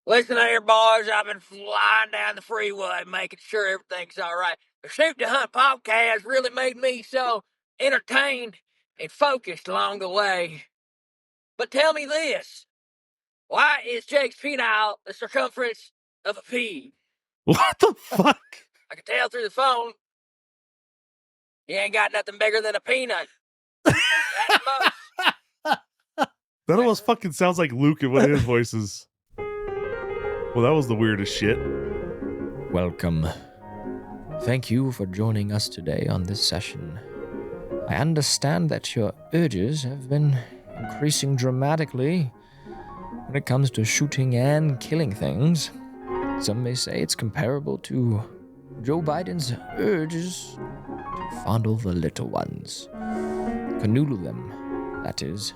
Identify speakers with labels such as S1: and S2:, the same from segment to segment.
S1: Listen here, boys. I've been flying down the freeway, making sure everything's all right. The Shoot to Hunt podcast really made me so entertained and focused along the way. But tell me this. Why is Jake's penile the circumference of a pea?
S2: What the fuck?
S1: I can tell through the phone. He ain't got nothing bigger than a peanut.
S2: That almost fucking sounds like Luke in one of his voices. Well, that was the weirdest shit.
S3: Welcome. Thank you for joining us today on this session. I understand that your urges have been increasing dramatically when it comes to shooting and killing things. Some may say it's comparable to Joe Biden's urges to fondle the little ones. Canoodle them, that is.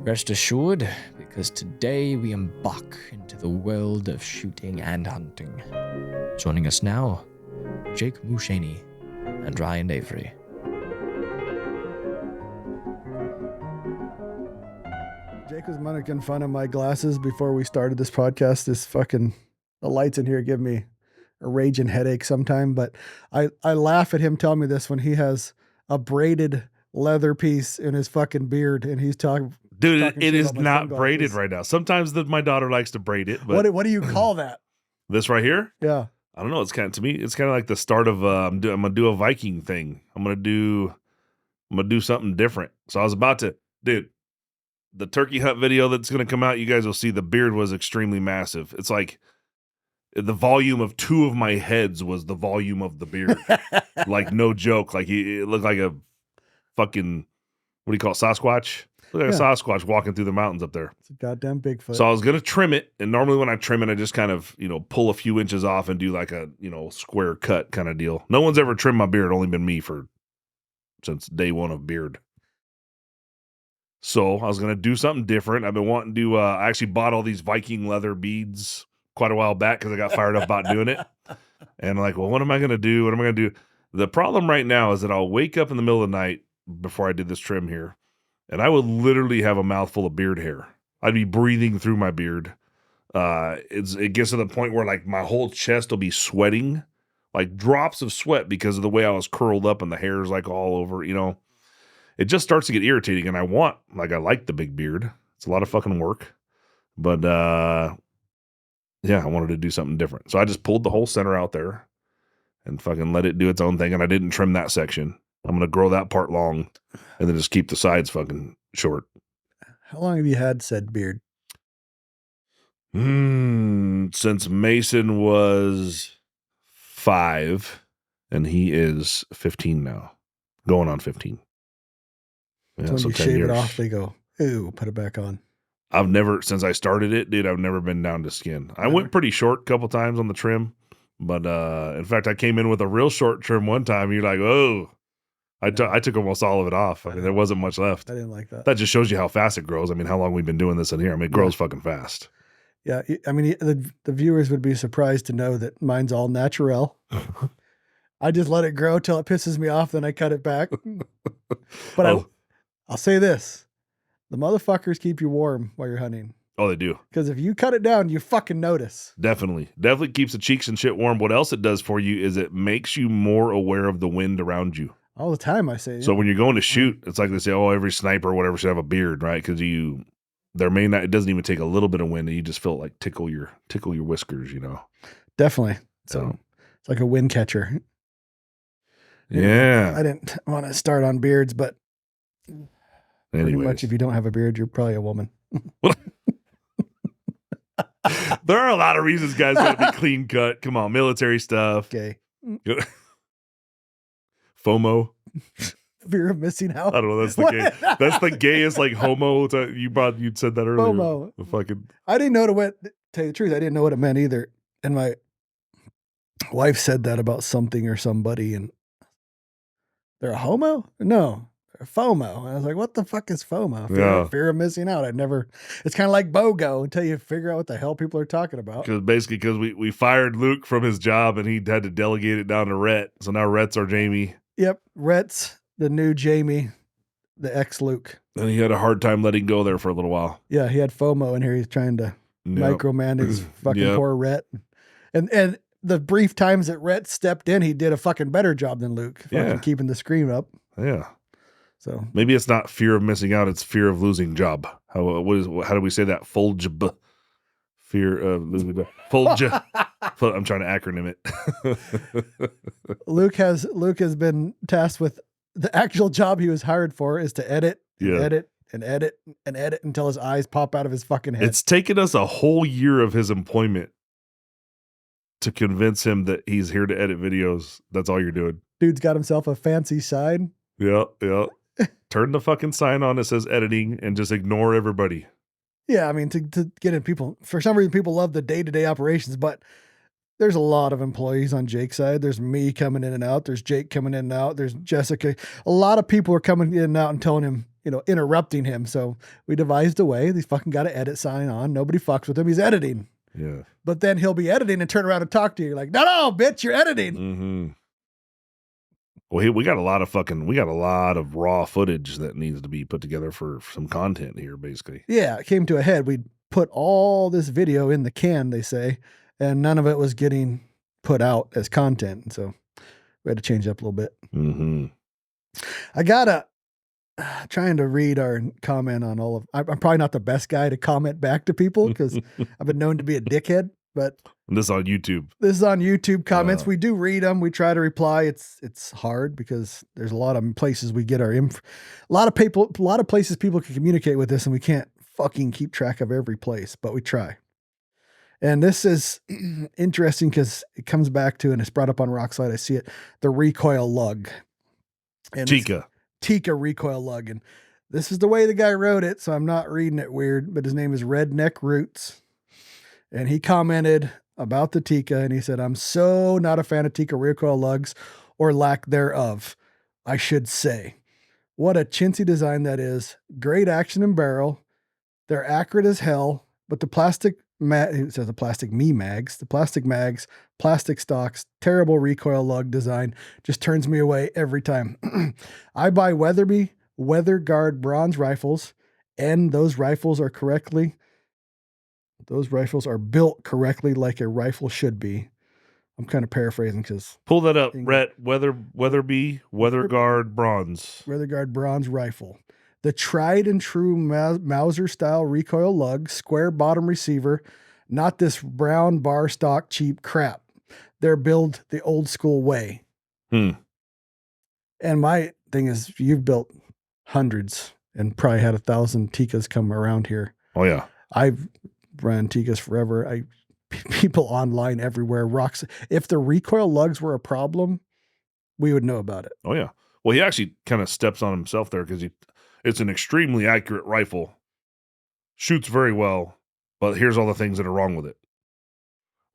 S3: Rest assured, because today we embark into the world of shooting and hunting. Joining us now, Jake Mushaney and Ryan Avery.
S4: Jake was making fun of my glasses before we started this podcast. The lights in here give me a raging headache sometime, but I laugh at him telling me this when he has a braided leather piece in his fucking beard and he's talking.
S2: Dude, it is not braided right now. Sometimes my daughter likes to braid it. But
S4: what do you call that?
S2: This right here?
S4: Yeah.
S2: I don't know. It's kind of like the start of I'm gonna do a Viking thing. I'm gonna do something different. So I was about to, dude. The turkey hunt video that's gonna come out, you guys will see the beard was extremely massive. It's like the volume of two of my heads was the volume of the beard. Like no joke. Like it looked like a fucking, what do you call it, Sasquatch? Look like a Sasquatch walking through the mountains up there.
S4: It's a goddamn Bigfoot.
S2: So I was going to trim it. And normally when I trim it, I just kind of, pull a few inches off and do like a, square cut kind of deal. No one's ever trimmed my beard. Only been me since day one of beard. So I was going to do something different. I've been wanting to, I actually bought all these Viking leather beads quite a while back because I got fired up about doing it. And I'm like, well, what am I going to do? What am I going to do? The problem right now is that I'll wake up in the middle of the night before I did this trim here. And I would literally have a mouthful of beard hair. I'd be breathing through my beard. It gets to the point where like my whole chest will be sweating, like drops of sweat because of the way I was curled up and the hair is like all over, It just starts to get irritating and I like the big beard. It's a lot of fucking work. But I wanted to do something different. So I just pulled the whole center out there and fucking let it do its own thing. And I didn't trim that section. I'm going to grow that part long and then just keep the sides fucking short.
S4: How long have you had said beard?
S2: Since Mason was 5 and he is 15 now. Going on 15.
S4: Yeah, so when you shave it off, they go, ooh, put it back on.
S2: Since I started it, dude, I've never been down to skin. I went pretty short a couple times on the trim. But in fact, I came in with a real short trim one time. You're like, oh. I took almost all of it off. I mean, there wasn't much left.
S4: I didn't like that.
S2: That just shows you how fast it grows. I mean, how long we've been doing this in here. I mean, it grows fucking fast.
S4: Yeah. I mean, the viewers would be surprised to know that mine's all natural. I just let it grow till it pisses me off. Then I cut it back. But I'll say this. The motherfuckers keep you warm while you're hunting.
S2: Oh, they do.
S4: Because if you cut it down, you fucking notice.
S2: Definitely keeps the cheeks and shit warm. What else it does for you is it makes you more aware of the wind around you.
S4: All the time, I say.
S2: So when you're going to shoot, it's like they say, oh, every sniper or whatever should have a beard, right? Because it doesn't even take a little bit of wind, and you just feel it like tickle your whiskers,
S4: Definitely. So it's like a wind catcher.
S2: Yeah.
S4: I didn't want to start on beards, but pretty much if you don't have a beard, you're probably a woman.
S2: There are a lot of reasons guys got to be clean cut. Come on, military stuff.
S4: Okay.
S2: FOMO.
S4: Fear of missing out.
S2: I don't know. That's the gayest like homo. You said that earlier.
S4: FOMO. I didn't know to tell you the truth. I didn't know what it meant either. And my wife said that about something or somebody, and they're a homo? No, they're a FOMO. And I was like, what the fuck is FOMO? Fear of missing out. It's kind of like BOGO until you figure out what the hell people are talking about.
S2: Because we fired Luke from his job and he had to delegate it down to Rhett. So now Rhett's our Jamie.
S4: Yep. Rhett's the new Jamie, the ex Luke.
S2: And he had a hard time letting go there for a little while.
S4: Yeah, he had FOMO in here. He's trying to micromanage fucking
S2: Yep.
S4: poor Rhett. And the brief times that Rhett stepped in, he did a fucking better job than Luke. Fucking keeping the screen up.
S2: Yeah.
S4: So
S2: maybe it's not fear of missing out; it's fear of losing job. How do we say that? Foljab. Fear of losing job. Folja. I'm trying to acronym it.
S4: Luke has been tasked with the actual job he was hired for is to edit, and edit, and edit, and edit until his eyes pop out of his fucking head.
S2: It's taken us a whole year of his employment to convince him that he's here to edit videos. That's all you're doing.
S4: Dude's got himself a fancy sign.
S2: Yeah. Turn the fucking sign on that says editing and just ignore everybody.
S4: Yeah, I mean, to get in people, for some reason, people love the day-to-day operations, but there's a lot of employees on Jake's side. There's me coming in and out. There's Jake coming in and out. There's Jessica. A lot of people are coming in and out and telling him, interrupting him. So we devised a way. He's fucking got an edit sign on. Nobody fucks with him. He's editing.
S2: Yeah.
S4: But then he'll be editing and turn around and talk to you like, no, bitch, you're editing.
S2: Mm-hmm. Well, we got a lot of raw footage that needs to be put together for some content here, basically.
S4: Yeah, it came to a head. We put all this video in the can, they say, and none of it was getting put out as content. So we had to change it up a little bit.
S2: Mm-hmm.
S4: I gotta trying to read our comment on all of. I'm probably not the best guy to comment back to people because I've been known to be a dickhead. But
S2: this is on YouTube.
S4: This is on YouTube comments. We do read them. We try to reply. It's hard because there's a lot of places we get our info. A lot of places people can communicate with us, and we can't fucking keep track of every place, but we try. And this is interesting because it comes back to, and it's brought up on Rockslide. I see it, the recoil lug. And Tika recoil lug. And this is the way the guy wrote it, so I'm not reading it weird, but his name is Redneck Roots. And he commented about the Tika, and he said, I'm so not a fan of Tika recoil lugs, or lack thereof, I should say. What a chintzy design that is. Great action and barrel. They're accurate as hell, but the plastic it says the plastic mags, plastic stocks, terrible recoil lug design just turns me away every time. I buy Weatherby Weather Guard bronze rifles, and those rifles are built correctly like a rifle should be. I'm kind of paraphrasing because
S2: pull that up. Weatherby Weather Guard bronze.
S4: Weather Guard bronze rifle. The tried and true Mauser style recoil lug, square bottom receiver, not this brown bar stock cheap crap. They're built the old school way. And my thing is, you've built hundreds and probably had 1,000 Tikas come around here.
S2: Oh yeah.
S4: I've ran Tikas forever. People online everywhere. If the recoil lugs were a problem, we would know about it.
S2: Oh yeah. Well, he actually kind of steps on himself there because it's an extremely accurate rifle, shoots very well, but here's all the things that are wrong with it.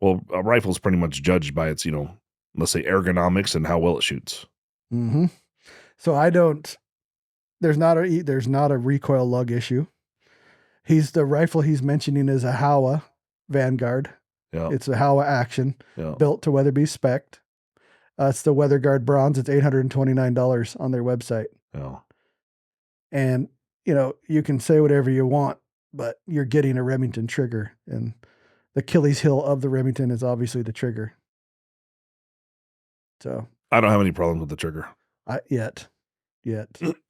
S2: Well, a rifle is pretty much judged by its, let's say ergonomics and how well it shoots.
S4: Mm-hmm. So there's not a recoil lug issue. The rifle he's mentioning is a Howa Vanguard.
S2: Yeah.
S4: It's a Howa Action, built to Weatherby spec. It's the Weather Guard bronze. It's $829 on their website.
S2: Yeah.
S4: And, you can say whatever you want, but you're getting a Remington trigger. And the Achilles heel of the Remington is obviously the trigger. So
S2: I don't have any problems with the trigger.
S4: Yet.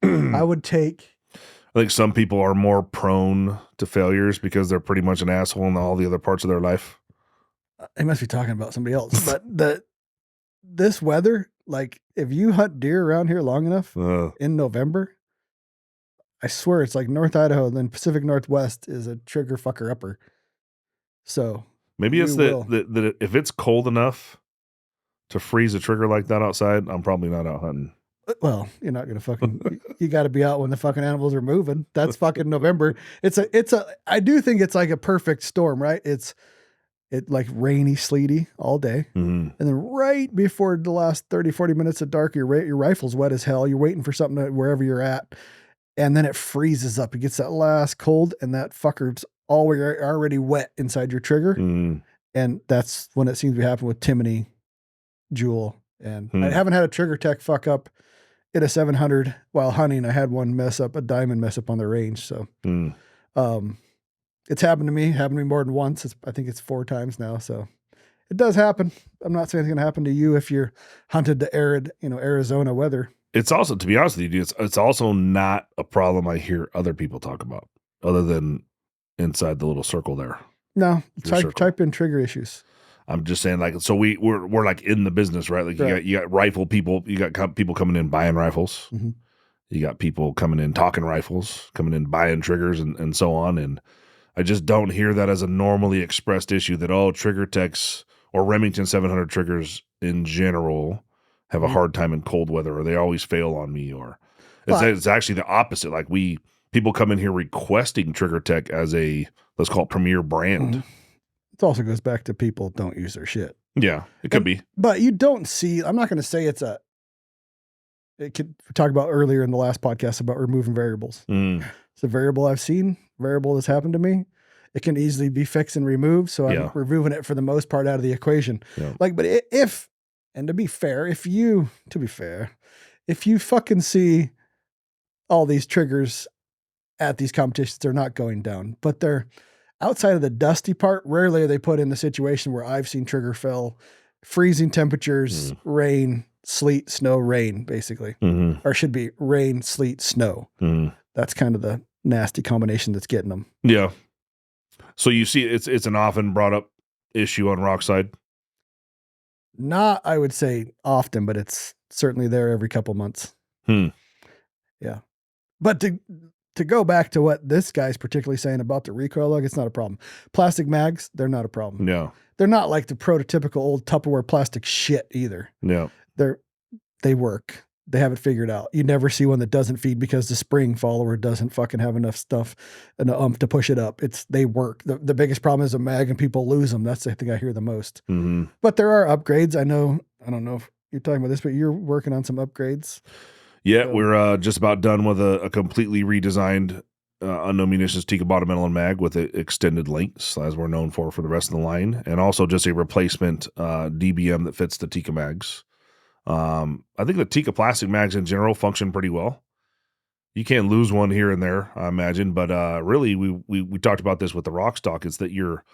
S4: I would take.
S2: I think some people are more prone to failures because they're pretty much an asshole in all the other parts of their life.
S4: I must be talking about somebody else, but this weather, like if you hunt deer around here long enough in November, I swear it's like North Idaho, and then Pacific Northwest is a trigger fucker upper. So
S2: maybe it's that if it's cold enough to freeze a trigger like that outside, I'm probably not out hunting.
S4: Well, you're not gonna fucking. You got to be out when the fucking animals are moving. That's fucking November. I do think it's like a perfect storm, right? It's like rainy, sleety all day, and then right before the last 30, 40 minutes of dark, your rifle's wet as hell. You're waiting for something wherever you're at, and then it freezes up. It gets that last cold, and that fucker's already wet inside your trigger, and that's when it seems to be happening with Timony Jewel. And I haven't had a trigger tech fuck up in a 700 while hunting. I had one a diamond mess up on the range. So, It's happened to me. Happened to me more than once. I think it's 4 times now. So it does happen. I'm not saying it's going to happen to you if you're hunted to arid, Arizona weather.
S2: It's also, to be honest with you, it's also not a problem I hear other people talk about, other than inside the little circle there.
S4: No,
S2: Your
S4: type in trigger issues.
S2: I'm just saying, like, so we're like in the business, right? Like you got rifle people, you got people coming in buying rifles, you got people coming in talking rifles, coming in buying triggers, and so on. And I just don't hear that as a normally expressed issue that trigger techs or Remington 700 triggers in general have a hard time in cold weather, or they always fail on me, or it's actually the opposite. Like people come in here requesting trigger tech as a, let's call it, premier brand.
S4: It also goes back to people don't use their shit.
S2: Yeah, it could be.
S4: But you don't see, I'm not going to say we talked about earlier in the last podcast about removing variables. It's a variable I've seen, variable that's happened to me. It can easily be fixed and removed. So I'm removing it for the most part out of the equation. Yeah. But to be fair, if you fucking see all these triggers at these competitions, they're not going down, but they're outside of the dusty part. Rarely are they put in the situation where I've seen trigger fail, freezing temperatures, rain, sleet, snow, rain, basically, or should be rain, sleet, snow. That's kind of the nasty combination that's getting them.
S2: Yeah. So you see, it's an often brought up issue on Rockside.
S4: Not, I would say often, but it's certainly there every couple months. Yeah. But to go back to what this guy's particularly saying about the recoil lug, it's not a problem. Plastic mags, they're not a problem.
S2: No.
S4: They're not like the prototypical old Tupperware plastic shit either.
S2: No.
S4: They work. They have it figured out. You never see one that doesn't feed because the spring follower doesn't fucking have enough stuff and to push it up. They work. The biggest problem is a mag and people lose them. That's the thing I hear the most. But there are upgrades. I don't know if you're talking about this, but you're working on some upgrades.
S2: Yeah, we're just about done with a completely redesigned Unknown Munitions Tikka bottom metal and mag with extended lengths, as we're known for the rest of the line, and also just a replacement DBM that fits the Tikka mags. I think the Tikka plastic mags in general function pretty well. You can't lose one here and there, I imagine, but really we talked about this with the rock stock. It's that your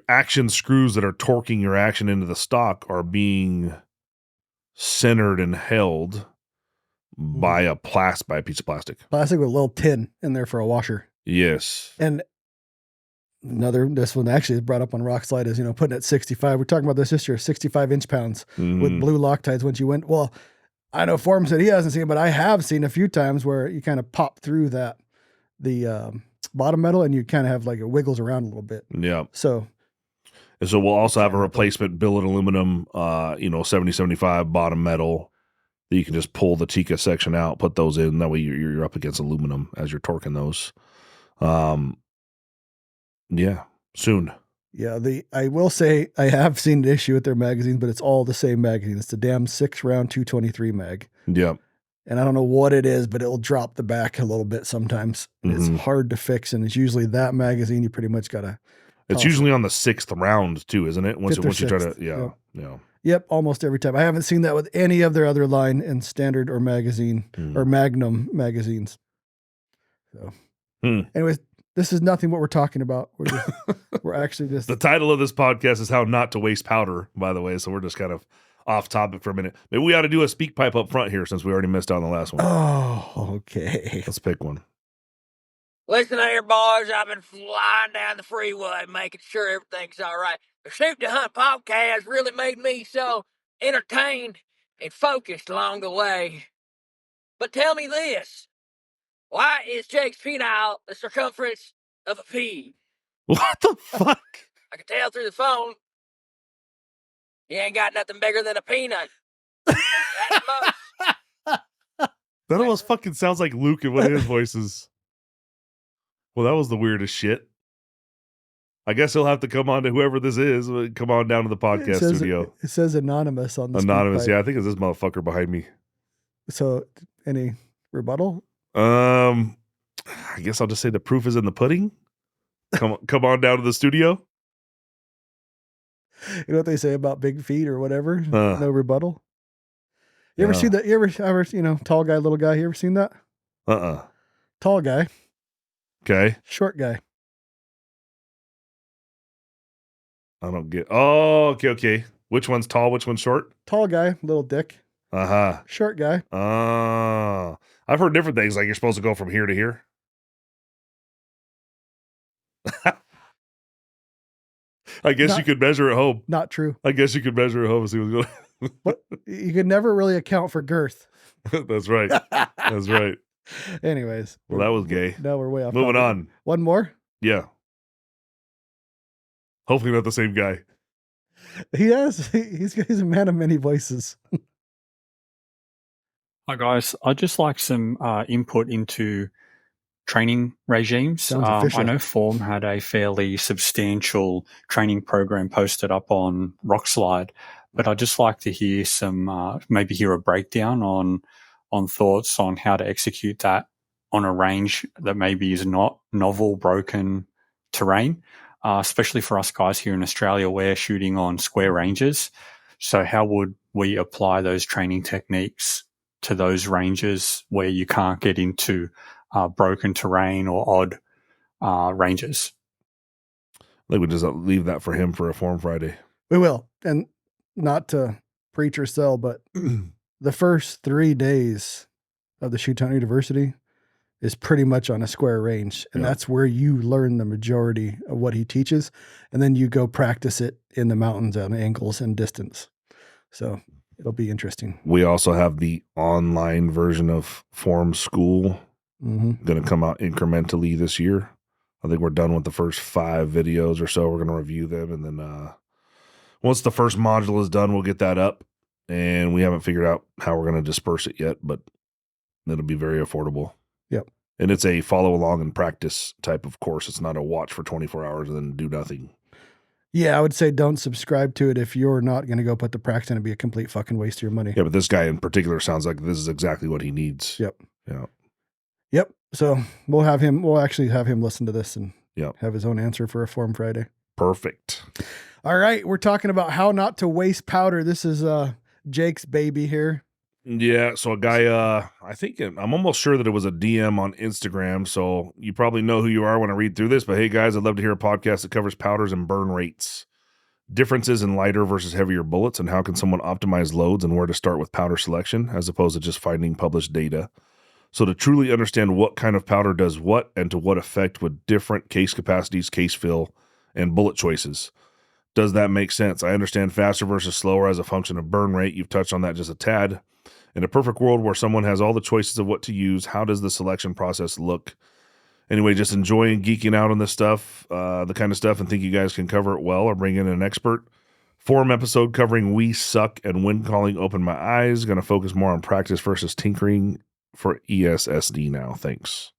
S2: action screws that are torquing your action into the stock are being centered and held by a piece of plastic.
S4: Plastic with a little tin in there for a washer.
S2: Yes.
S4: And this one actually is brought up on Rock Slide is, putting it 65. We're talking about this year, 65 inch pounds with blue Loctites. Once you went, well, I know Form said he hasn't seen it, but I have seen a few times where you kind of pop through the bottom metal and you kind of have like it wiggles around a little bit.
S2: Yeah.
S4: So
S2: we'll also have a replacement billet aluminum, 7075 bottom metal that you can just pull the Tikka section out, put those in. That way you're up against aluminum as you're torquing those. Yeah, soon.
S4: Yeah, I will say I have seen an issue with their magazines, but it's all the same magazine. It's the damn 6-round 223 mag.
S2: Yep.
S4: And I don't know what it is, but it'll drop the back a little bit sometimes. It's hard to fix, and it's usually that magazine you pretty much gotta.
S2: It's usually on the 6th round too, isn't it? Once you try to,
S4: Yep, almost every time. I haven't seen that with any of their other line in standard or magazine or Magnum magazines. So, anyways. This is nothing what we're talking about. We're actually just...
S2: The title of this podcast is How Not to Waste Powder, by the way, so we're just kind of off topic for a minute. Maybe we ought to do a speak pipe up front here since we already missed out on the last one.
S4: Oh, okay.
S2: Let's pick one.
S1: Listen here, boys. I've been flying down the freeway, making sure everything's all right. The Shoot to Hunt podcast really made me so entertained and focused along the way. But tell me this. Why is Jake's penile the circumference of a pea?
S2: What the fuck?
S1: I can tell through the phone. He ain't got nothing bigger than a peanut.
S2: That almost fucking sounds like Luke in one of his voices. Well, that was the weirdest shit. I guess he'll have to come on to whoever this is. Come on down to the podcast studio.
S4: It says anonymous on the
S2: anonymous. Yeah, I think it's this motherfucker behind me.
S4: So, any rebuttal?
S2: I guess I'll just say the proof is in the pudding. Come on down to the studio.
S4: You know what they say about big feet or whatever? No rebuttal. You ever see that? You ever, tall guy, little guy? You ever seen that?
S2: Tall
S4: guy.
S2: Okay.
S4: Short guy.
S2: I don't get. Oh, okay. Which one's tall? Which one's short?
S4: Tall guy, little dick.
S2: Uh-huh.
S4: Short guy.
S2: I've heard different things, like you're supposed to go from here to here. I guess you could measure at home.
S4: Not true.
S2: I guess you could measure at home and see what's going on.
S4: But you could never really account for girth.
S2: That's right. That's right.
S4: Anyways.
S2: Well, that was gay.
S4: Now we're way off.
S2: Moving on.
S4: One more?
S2: Yeah. Hopefully not the same guy.
S4: He's a man of many voices.
S5: Hi guys, I'd just like some input into training regimes. I know Form had a fairly substantial training program posted up on Rockslide, but I'd just like to hear some, maybe hear a breakdown on thoughts on how to execute that on a range that maybe is not novel, broken terrain, especially for us guys here in Australia. We're shooting on square ranges. So how would we apply those training techniques to those ranges where you can't get into broken terrain or odd ranges?
S2: I think we just leave that for him for a Form Friday.
S4: We will. And not to preach or sell, but the first 3 days of the Shoot Hunt University is pretty much on a square range. And that's where you learn the majority of what he teaches. And then you go practice it in the mountains on angles and distance. So it'll be interesting.
S2: We also have the online version of Form School going to come out incrementally this year. I think we're done with the first 5 videos or so. We're going to review them. And then once the first module is done, we'll get that up. And we haven't figured out how we're going to disperse it yet, but it'll be very affordable.
S4: Yep.
S2: And it's a follow along and practice type of course. It's not a watch for 24 hours and then do nothing.
S4: Yeah, I would say don't subscribe to it if you're not going to go put the practice in and be a complete fucking waste of your money.
S2: Yeah, but this guy in particular sounds like this is exactly what he needs.
S4: Yep.
S2: Yeah.
S4: Yep. So we'll actually have him listen to this and have his own answer for a Form Friday.
S2: Perfect.
S4: All right. We're talking about how not to waste powder. This is Jake's baby here.
S2: Yeah. So a guy, I'm almost sure that it was a DM on Instagram. So you probably know who you are when I read through this, but hey guys, I'd love to hear a podcast that covers powders and burn rates, differences in lighter versus heavier bullets, and how can someone optimize loads and where to start with powder selection as opposed to just finding published data. So to truly understand what kind of powder does what and to what effect with different case capacities, case fill, and bullet choices. Does that make sense? I understand faster versus slower as a function of burn rate. You've touched on that just a tad. In a perfect world where someone has all the choices of what to use, how does the selection process look? Anyway, just enjoying geeking out on this stuff, the kind of stuff, and think you guys can cover it well or bring in an expert. Forum episode covering We Suck and Wind Calling opened my eyes. Going to focus more on practice versus tinkering for ESSD now. Thanks.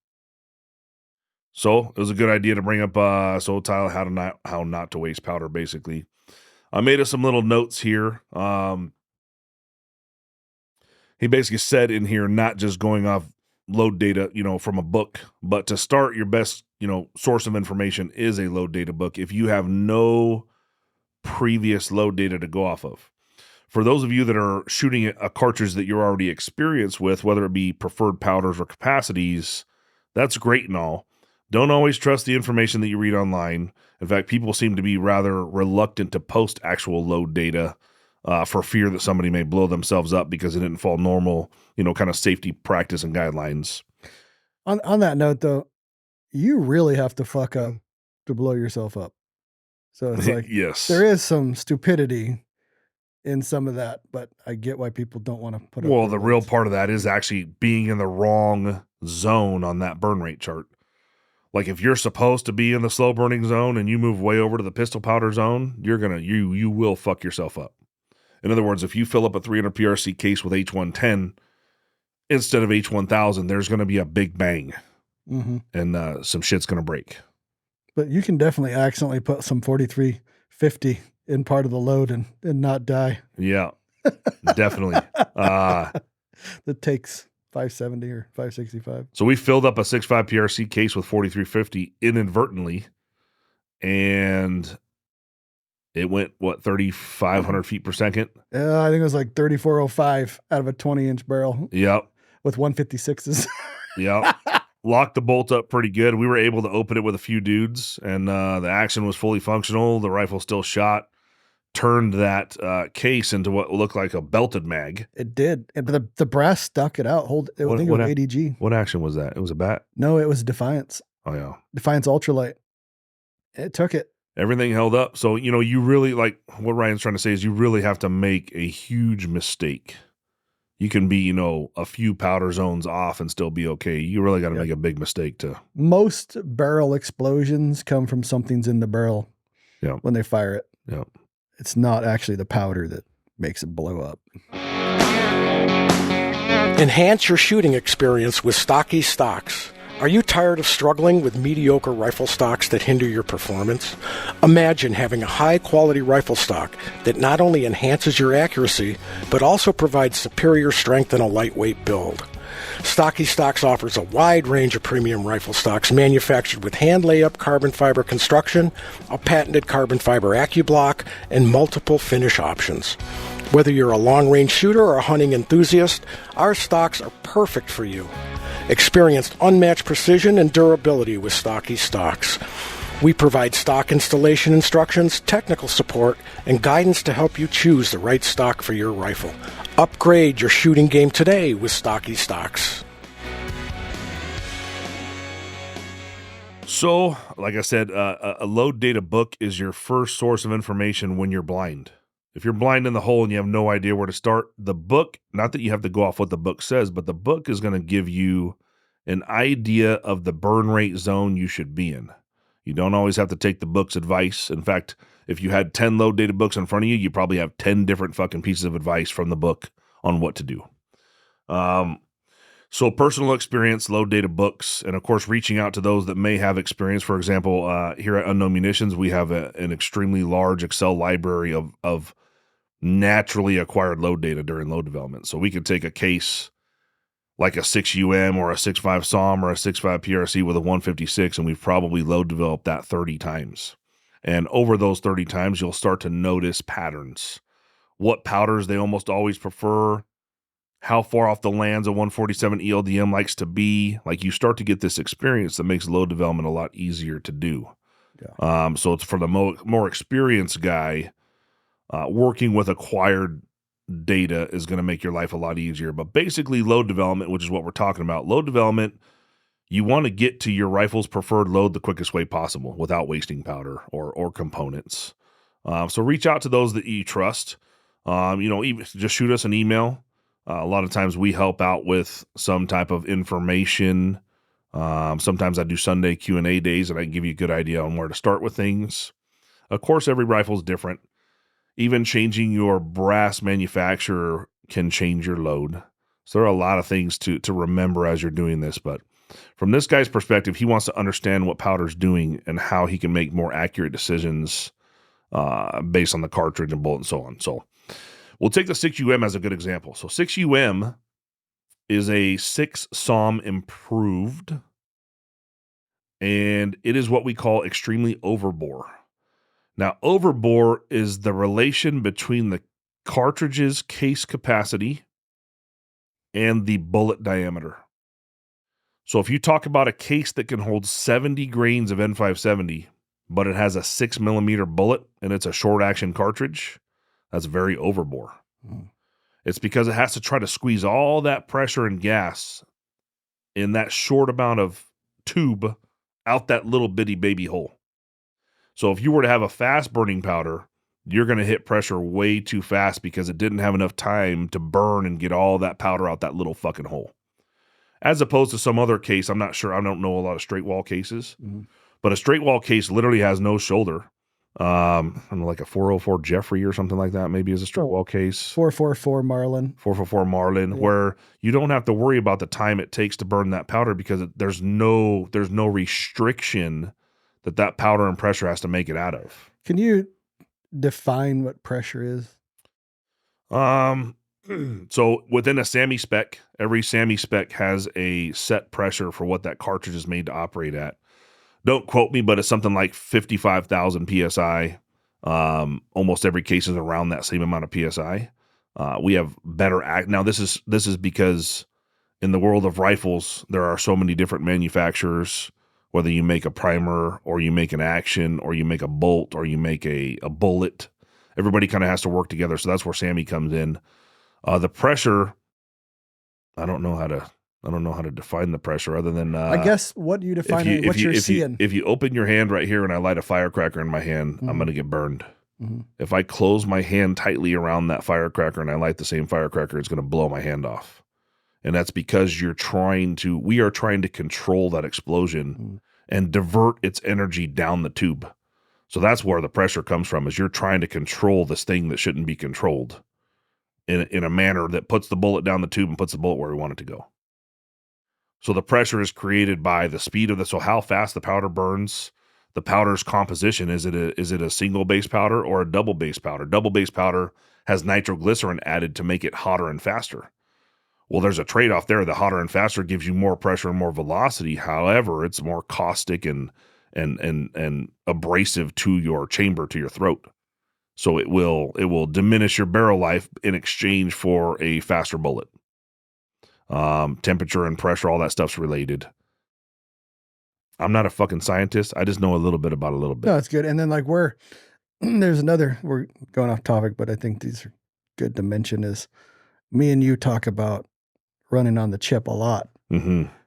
S2: So it was a good idea to bring up Tyler, how not to waste powder, basically. I made us some little notes here. He basically said in here, not just going off load data, from a book, but to start, your best, source of information is a load data book if you have no previous load data to go off of. For those of you that are shooting a cartridge that you're already experienced with, whether it be preferred powders or capacities, that's great and all. Don't always trust the information that you read online. In fact, people seem to be rather reluctant to post actual load data for fear that somebody may blow themselves up because it didn't follow normal, kind of safety practice and guidelines.
S4: On that note, though, you really have to fuck up to blow yourself up. So it's like,
S2: yes,
S4: there is some stupidity in some of that, but I get why people don't want to put up.
S2: Well, the real part of that is actually being in the wrong zone on that burn rate chart. Like if you're supposed to be in the slow burning zone and you move way over to the pistol powder zone, you will fuck yourself up. In other words, if you fill up a 300 PRC case with H110 instead of H1000, there's going to be a big bang, and some shit's going to break. But
S4: you can definitely accidentally put some 4350 in part of the load and not die.
S2: Yeah, definitely.
S4: That takes 570 or 565.
S2: So we filled up a 6.5 PRC case with 4350 inadvertently, and it went, 3,500 feet per second?
S4: I think it was like 3,405 out of a 20-inch barrel.
S2: Yep.
S4: With 156s.
S2: Yep. locked the bolt up pretty good. We were able to open it with a few dudes, and the action was fully functional. The rifle still shot. Turned that case into what looked like a belted mag.
S4: It did, but the brass stuck it out. I think it was ADG.
S2: What action was that? It was a bat?
S4: No, it was Defiance.
S2: Oh yeah,
S4: Defiance Ultralight. It took it.
S2: Everything held up. So you really, like what Ryan's trying to say is you really have to make a huge mistake. You can be a few powder zones off and still be okay. You really got to make a big mistake to.
S4: Most barrel explosions come from something's in the barrel.
S2: Yeah.
S4: When they fire it.
S2: Yeah.
S4: It's not actually the powder that makes it blow up.
S6: Enhance your shooting experience with STOCKY'S stocks. Are you tired of struggling with mediocre rifle stocks that hinder your performance? Imagine having a high-quality rifle stock that not only enhances your accuracy, but also provides superior strength in a lightweight build. STOCKY'S Stocks offers a wide range of premium rifle stocks manufactured with hand layup carbon fiber construction, a patented carbon fiber AccuBlock, and multiple finish options. Whether you're a long-range shooter or a hunting enthusiast, our stocks are perfect for you. Experience unmatched precision and durability with STOCKY'S stocks. We provide stock installation instructions, technical support, and guidance to help you choose the right stock for your rifle. Upgrade your shooting game today with STOCKY'S stocks.
S2: So, like I said, a load data book is your first source of information when you're blind. If you're blind in the hole and you have no idea where to start, the book, not that you have to go off what the book says, but the book is going to give you an idea of the burn rate zone you should be in. You don't always have to take the book's advice. In fact, if you had 10 load data books in front of you, you probably have 10 different fucking pieces of advice from the book on what to do. So personal experience, load data books, and of course, reaching out to those that may have experience. For example, here at Unknown Munitions, we have an extremely large Excel library of naturally acquired load data during load development. So we could take a case like a 6UM or a 6.5 SOM or a 6.5 PRC with a 156, and we've probably load developed that 30 times. And over those 30 times, you'll start to notice patterns. What powders they almost always prefer, how far off the lands a 147 ELDM likes to be. Like, you start to get this experience that makes load development a lot easier to do. Yeah. So it's for the more experienced guy, working with acquired data is going to make your life a lot easier. But basically, load development, which is what we're talking about, load development, you want to get to your rifle's preferred load the quickest way possible without wasting powder or components. So reach out to those that you trust. Even just shoot us an email. A lot of times we help out with some type of information. Sometimes I do Sunday Q&A days, and I can give you a good idea on where to start with things. Of course, every rifle is different. Even changing your brass manufacturer can change your load. So there are a lot of things to remember as you're doing this. But from this guy's perspective, he wants to understand what powder's doing and how he can make more accurate decisions based on the cartridge and bullet and so on. So we'll take the 6UM as a good example. So 6UM is a 6 SOM improved, and it is what we call extremely overbore. Now, overbore is the relation between the cartridge's case capacity and the bullet diameter. So if you talk about a case that can hold 70 grains of N570, but it has a 6 millimeter bullet and it's a short action cartridge, that's very overbore. It's because it has to try to squeeze all that pressure and gas in that short amount of tube out that little bitty baby hole. So if you were to have a fast burning powder, you're going to hit pressure way too fast because it didn't have enough time to burn and get all that powder out that little fucking hole. As opposed to some other case, I'm not sure, I don't know a lot of straight wall cases, but a straight wall case literally has no shoulder. I don't know, like a 404 Jeffrey or something like that, maybe is a straight wall case.
S4: 444 Marlin.
S2: 444 Marlin, yeah. Where you don't have to worry about the time it takes to burn that powder because there's no restriction that powder and pressure has to make it out of.
S4: Can you define what pressure is?
S2: So within a SAMI spec, every SAMI spec has a set pressure for what that cartridge is made to operate at. Don't quote me, but it's something like 55,000 PSI. Almost every case is around that same amount of PSI. We have better now this is because in the world of rifles, there are so many different manufacturers, whether you make a primer or you make an action or you make a bolt or you make a bullet. Everybody kind of has to work together. So that's where Sammy comes in. The pressure, I don't know how to define the pressure other than
S4: I guess what you define what you're seeing.
S2: If you open your hand right here and I light a firecracker in my hand, I'm going to get burned. If I close my hand tightly around that firecracker and I light the same firecracker, it's going to blow my hand off. And that's because we are trying to control that explosion and divert its energy down the tube. So that's where the pressure comes from, is you're trying to control this thing that shouldn't be controlled in a manner that puts the bullet down the tube and puts the bullet where we want it to go. So the pressure is created by the speed of so how fast the powder burns, the powder's composition. Is it a single base powder or a double base powder? Double base powder has nitroglycerin added to make it hotter and faster. Well, there's a trade-off there. The hotter and faster gives you more pressure and more velocity. However, it's more caustic and abrasive to your chamber, to your throat. So it will diminish your barrel life in exchange for a faster bullet. Temperature and pressure, all that stuff's related. I'm not a fucking scientist. I just know a little bit about a little bit.
S4: No, it's good. And then like we're going off topic, but I think these are good to mention is me and you talk about running on the chip a lot.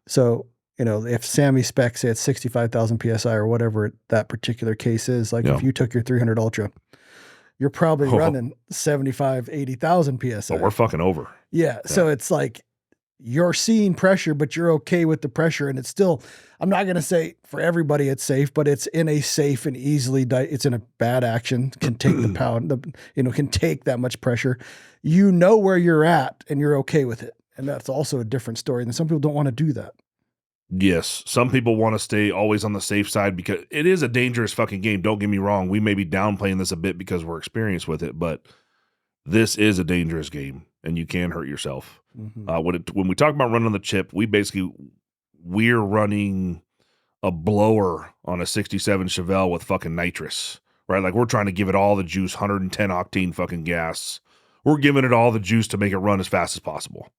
S4: So, if Sammy specs say it's 65,000 PSI or whatever that particular case is, like if you took your 300 Ultra, you're probably running 75, 80,000 PSI.
S2: Well, we're fucking over.
S4: Yeah. So it's like you're seeing pressure, but you're okay with the pressure. And it's still, I'm not going to say for everybody it's safe, but it's in a safe and easily, it's in a bad action, can take the pound, can take that much pressure. You know where you're at and you're okay with it. And that's also a different story. And some people don't want to do that.
S2: Yes. Some people want to stay always on the safe side because it is a dangerous fucking game. Don't get me wrong. We may be downplaying this a bit because we're experienced with it, but this is a dangerous game and you can hurt yourself. When we talk about running on the chip, we're running a blower on a 67 Chevelle with fucking nitrous, right? Like we're trying to give it all the juice, 110 octane fucking gas. We're giving it all the juice to make it run as fast as possible.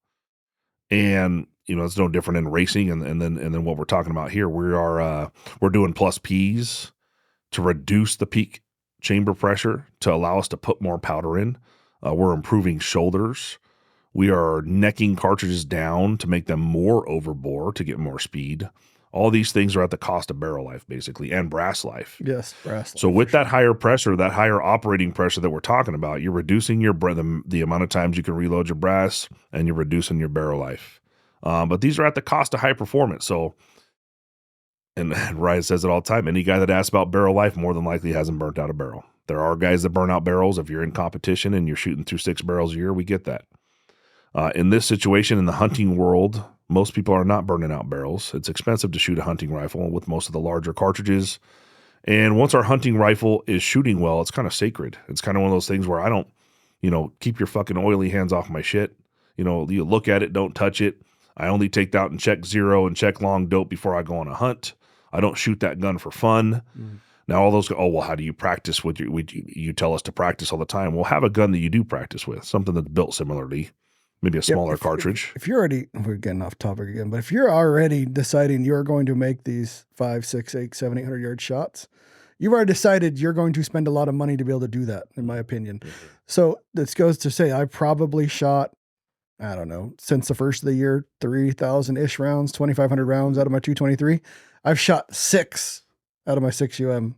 S2: And it's no different in racing. And then what we're talking about here, we're doing plus P's to reduce the peak chamber pressure to allow us to put more powder in. We're improving shoulders. We are necking cartridges down to make them more overbore to get more speed. All these things are at the cost of barrel life, basically, and brass life.
S4: Yes, brass life.
S2: So with that higher pressure, that higher operating pressure that we're talking about, you're reducing the amount of times you can reload your brass, and you're reducing your barrel life. But these are at the cost of high performance. So, and Ryan says it all the time, any guy that asks about barrel life more than likely hasn't burnt out a barrel. There are guys that burn out barrels. If you're in competition and you're shooting through 6 barrels a year, we get that. In this situation, in the hunting world, most people are not burning out barrels. It's expensive to shoot a hunting rifle with most of the larger cartridges. And once our hunting rifle is shooting well, it's kind of sacred. It's kind of one of those things where I don't, keep your fucking oily hands off my shit. You look at it, don't touch it. I only take out and check zero and check long dope before I go on a hunt. I don't shoot that gun for fun. Now all those go, oh, well, how do you practice with you tell us to practice all the time. Well, have a gun that you do practice with, something that's built similarly. Maybe a smaller cartridge.
S4: If you're we're getting off topic again, but if you're already deciding you're going to make these 5, 6, 8, 7, 800 yard shots, you've already decided you're going to spend a lot of money to be able to do that, in my opinion. So this goes to say I probably shot, I don't know, since the first of the year, 3,000-ish rounds, 2,500 rounds out of my 223. I've shot 6 out of my 6 UM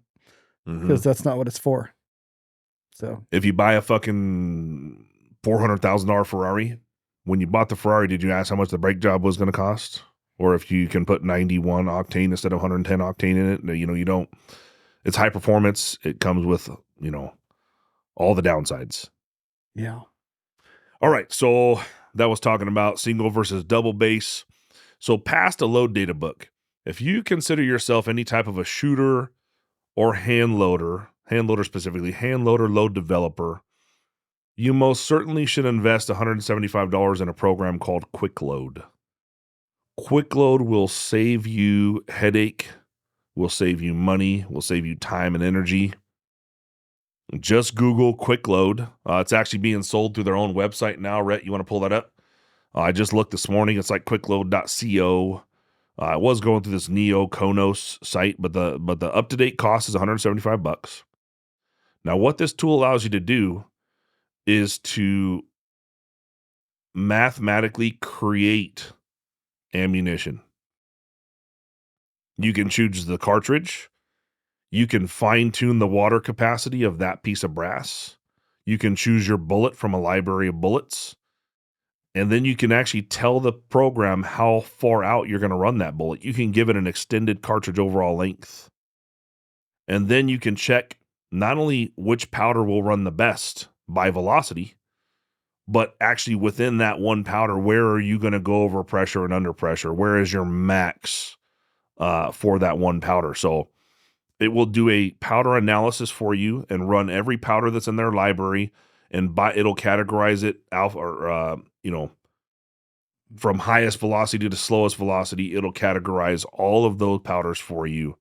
S4: because that's not what it's for. So
S2: if you buy a fucking $400,000 Ferrari, when you bought the Ferrari, did you ask how much the brake job was going to cost? Or if you can put 91 octane instead of 110 octane in it? You don't. It's high performance. It comes with, all the downsides.
S4: Yeah.
S2: All right. So that was talking about single versus double base. So past a load data book, if you consider yourself any type of a shooter or hand loader specifically, hand loader load developer, you most certainly should invest $175 in a program called Quick Load. Quick Load will save you headache, will save you money, will save you time and energy. Just Google Quick Load. It's actually being sold through their own website now. Rhett, you want to pull that up? I just looked this morning. It's like quickload.co. I was going through this Neo Konos site, but the up-to-date cost is $175. Now, what this tool allows you to do is to mathematically create ammunition. You can choose the cartridge. You can fine-tune the water capacity of that piece of brass. You can choose your bullet from a library of bullets. And then you can actually tell the program how far out you're going to run that bullet. You can give it an extended cartridge overall length. And then you can check not only which powder will run the best by velocity, but actually within that one powder, where are you going to go over pressure and under pressure? Where is your max for that one powder? So it will do a powder analysis for you and run every powder that's in their library, and it'll categorize it alpha or from highest velocity to slowest velocity. It'll categorize all of those powders for you,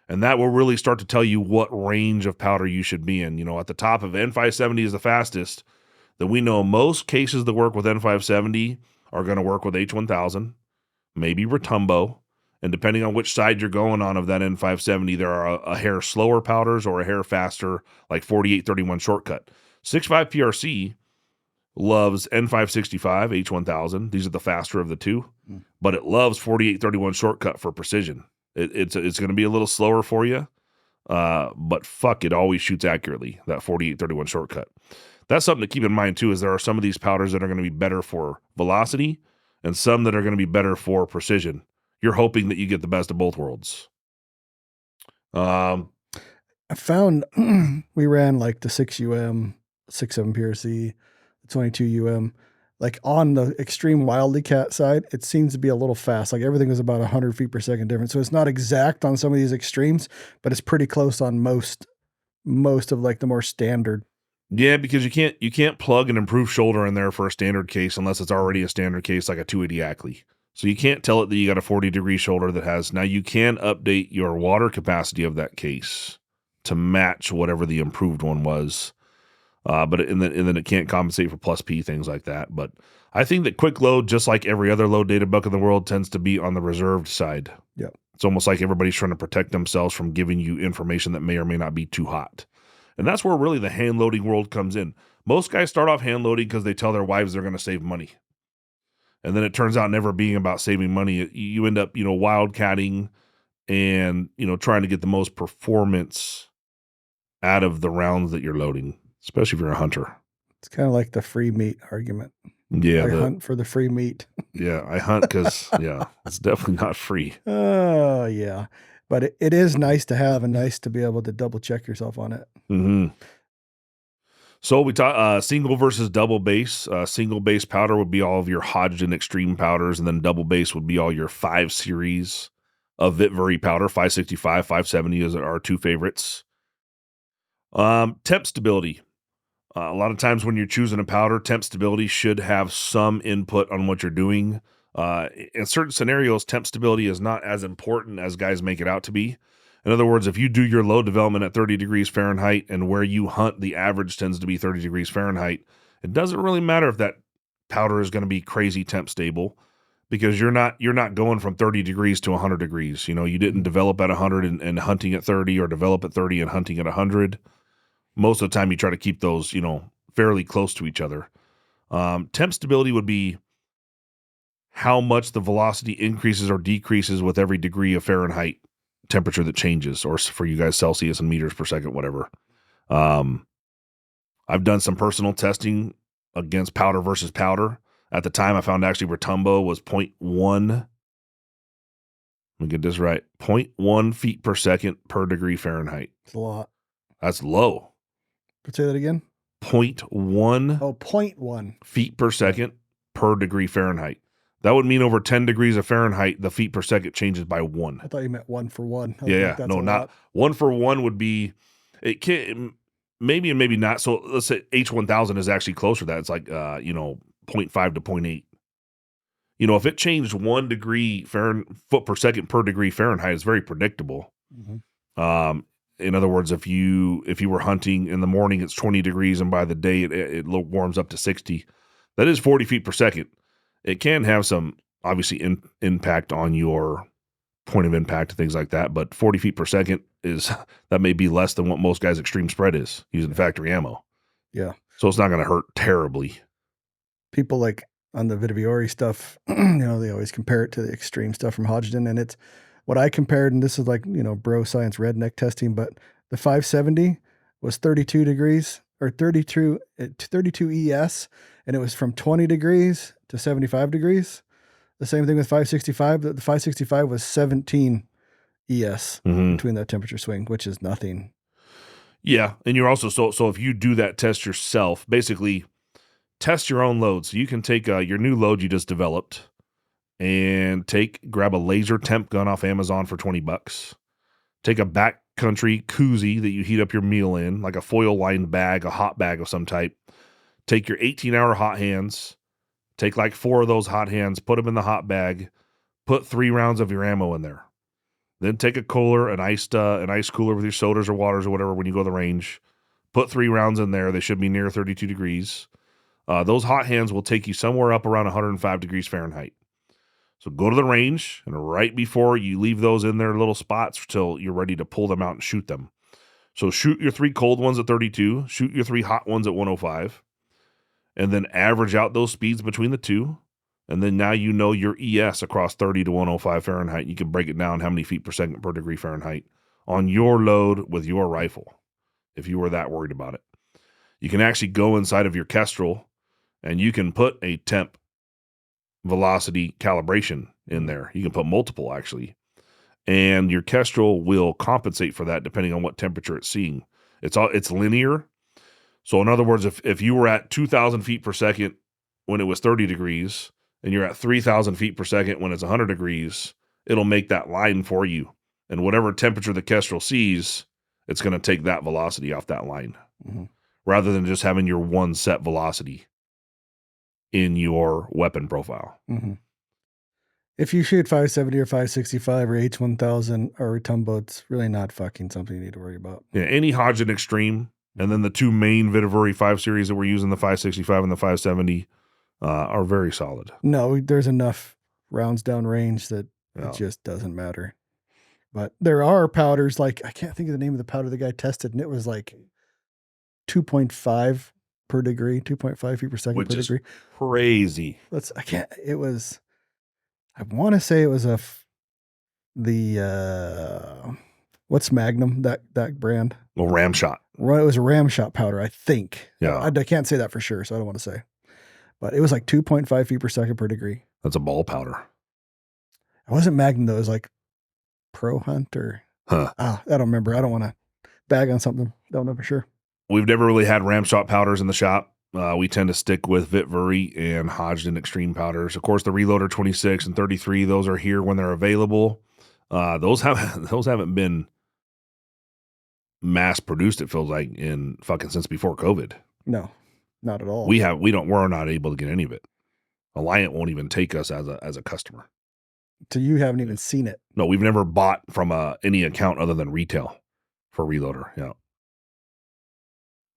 S2: and that will really start to tell you what range of powder you should be in. At the top of N570 is the fastest. Then we know most cases that work with N570 are going to work with H1000, maybe Retumbo. And depending on which side you're going on of that N570, there are a hair slower powders or a hair faster, like 4831 shortcut. 6.5 PRC loves N565, H1000. These are the faster of the two, but it loves 4831 shortcut for precision. It's going to be a little slower for you, but fuck, it always shoots accurately, that 4831 shortcut. That's something to keep in mind too, is there are some of these powders that are going to be better for velocity and some that are going to be better for precision. You're hoping that you get the best of both worlds.
S4: I found we ran like the 6UM, 6.7 PRC, the 22UM. Like on the extreme Wildcat side, it seems to be a little fast. Like everything is about 100 feet per second difference. So it's not exact on some of these extremes, but it's pretty close on most of like the more standard.
S2: Yeah, because you can't plug an improved shoulder in there for a standard case unless it's already a standard case like a 280 Ackley. So you can't tell it that you got a 40-degree shoulder that has. Now you can update your water capacity of that case to match whatever the improved one was, but and then it can't compensate for plus P, things like that. But I think that quick load, just like every other load data book in the world, tends to be on the reserved side.
S4: Yeah,
S2: it's almost like everybody's trying to protect themselves from giving you information that may or may not be too hot, and that's where really the hand loading world comes in. Most guys start off hand loading because they tell their wives they're going to save money. And then it turns out never being about saving money. You end up, wildcatting and, trying to get the most performance out of the rounds that you're loading, especially if you're a hunter.
S4: It's kind of like the free meat argument.
S2: Yeah.
S4: I hunt for the free meat.
S2: Yeah, I hunt because, it's definitely not free.
S4: Oh, yeah. But it is nice to have and nice to be able to double check yourself on it.
S2: Mm-hmm. So we talk single versus double base. Single base powder would be all of your Hodgdon extreme powders, and then double base would be all your 5 series of Vitvari powder. 565, 570 is our two favorites. Temp stability. A lot of times when you're choosing a powder, temp stability should have some input on what you're doing. In certain scenarios, temp stability is not as important as guys make it out to be. In other words, if you do your load development at 30 degrees Fahrenheit and where you hunt, the average tends to be 30 degrees Fahrenheit, it doesn't really matter if that powder is going to be crazy temp stable, because you're not going from 30 degrees to 100 degrees. You didn't develop at 100 and hunting at 30, or develop at 30 and hunting at 100. Most of the time you try to keep those, fairly close to each other. Temp stability would be how much the velocity increases or decreases with every degree of Fahrenheit temperature that changes, or for you guys, Celsius and meters per second, whatever. I've done some personal testing against powder versus powder. At the time, I found actually Retumbo was 0.1. Let me get this right. 0.1 feet per second per degree Fahrenheit.
S4: It's a lot.
S2: That's low.
S4: Say that again.
S2: 0.1.
S4: Oh, 0.1
S2: feet per second per degree Fahrenheit. That would mean over 10 degrees of Fahrenheit, the feet per second changes by 1.
S4: I thought you meant 1 for 1.
S2: Yeah, no, not 1 for 1 would be, it can maybe and maybe not. So let's say H1000 is actually closer to that. It's like, 0.5 to 0.8. If it changed 1 degree foot per second per degree Fahrenheit, it's very predictable. Mm-hmm. In other words, if you were hunting in the morning, it's 20 degrees, and by the day it warms up to 60. That is 40 feet per second. It can have some obviously impact on your point of impact and things like that, but 40 feet per second that may be less than what most guys' extreme spread is using factory ammo.
S4: Yeah.
S2: So it's not going to hurt terribly.
S4: People like on the Vitiviori stuff, they always compare it to the extreme stuff from Hodgdon, and it's what I compared, and this is like, bro science redneck testing, but the 570 was 32 degrees or 32 ES, and it was from 20 degrees to 75 degrees. The same thing with 565. The 565 was 17 ES between that temperature swing, which is nothing.
S2: Yeah, and you're also so if you do that test yourself, basically test your own load. So you can take your new load you just developed and grab a laser temp gun off Amazon for $20. Take a backcountry koozie that you heat up your meal in, like a foil-lined bag, a hot bag of some type. Take your 18-hour hot hands. Take like 4 of those hot hands, put them in the hot bag, put 3 rounds of your ammo in there. Then take a cooler, an ice cooler with your sodas or waters or whatever when you go to the range. Put 3 rounds in there. They should be near 32 degrees. Those hot hands will take you somewhere up around 105 degrees Fahrenheit. So go to the range, and right before you leave those in their little spots till you're ready to pull them out and shoot them. So shoot your 3 cold ones at 32, shoot your 3 hot ones at 105, and then average out those speeds between the two. And then now you know your ES across 30 to 105 Fahrenheit. You can break it down how many feet per second per degree Fahrenheit on your load with your rifle, if you were that worried about it. You can actually go inside of your Kestrel, and you can put a temp velocity calibration in there. You can put multiple, actually. And your Kestrel will compensate for that depending on what temperature it's seeing. It's linear. So in other words, if you were at 2,000 feet per second when it was 30 degrees, and you're at 3,000 feet per second when it's 100 degrees, it'll make that line for you. And whatever temperature the Kestrel sees, it's going to take that velocity off that line, rather than just having your one set velocity in your weapon profile.
S4: If you shoot 570 or 565 or H1000 or Tumbo, it's really not fucking something you need to worry about.
S2: Yeah, any Hodgdon Extreme, and then the 2 main Vitiviori 5 series that we're using, the 565 and the 570, are very solid.
S4: No, there's enough rounds down range that it just doesn't matter. But there are powders, like, I can't think of the name of the powder the guy tested, and it was like 2.5 per degree, 2.5 feet per second per degree.
S2: Crazy.
S4: I want to say it was what's Magnum, that brand?
S2: Well, Ramshot.
S4: It was a Ramshot powder, I think.
S2: Yeah.
S4: I can't say that for sure, so I don't want to say. But it was like 2.5 feet per second per degree.
S2: That's a ball powder.
S4: It wasn't Magnum, though. It was like Pro Hunt or... I don't remember. I don't want to bag on something. Don't know for sure.
S2: We've never really had Ramshot powders in the shop. We tend to stick with Vitiviori and Hodgdon Extreme powders. Of course, the Reloader 26 and 33, those are here when they're available. Those haven't been mass produced, it feels like, in fucking since before COVID.
S4: No, not at all.
S2: We're not able to get any of it. Alliant won't even take us as a customer.
S4: So you haven't even seen it?
S2: No, we've never bought from any account other than retail for Reloader. Yeah.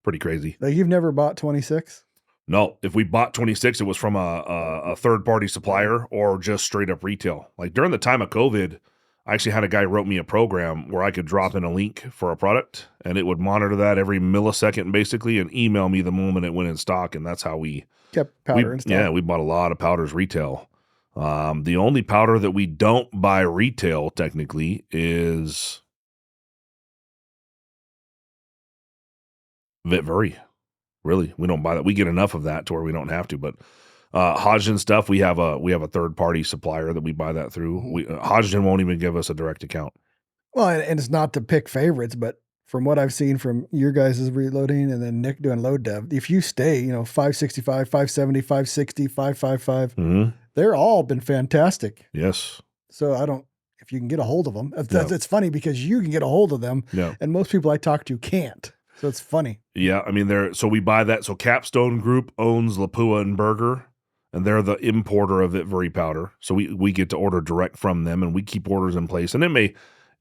S2: Pretty crazy.
S4: Like, you've never bought 26?
S2: No, if we bought 26, it was from a third-party supplier or just straight-up retail. Like, during the time of COVID, I actually had a guy wrote me a program where I could drop in a link for a product, and it would monitor that every millisecond, basically, and email me the moment it went in stock, and that's how we...
S4: kept powder and stuff.
S2: Yeah, we bought a lot of powders retail. The only powder that we don't buy retail, technically, is Vitiviori. Really, we don't buy that. We get enough of that to where we don't have to. But Hodgdon stuff, we have a third party supplier that we buy that through. Hodgdon won't even give us a direct account.
S4: Well, and it's not to pick favorites, but from what I've seen from your guys' reloading and then Nick doing load dev, if you stay, 565, 570, 560, 555, they're all been fantastic.
S2: Yes.
S4: So if you can get a hold of them, it's funny because you can get a hold of them, and most people I talk to can't. So it's funny. Yeah,
S2: I mean, so we buy that. So Capstone Group owns Lapua and Berger, and they're the importer of Vitiviori powder. So we get to order direct from them, and we keep orders in place. And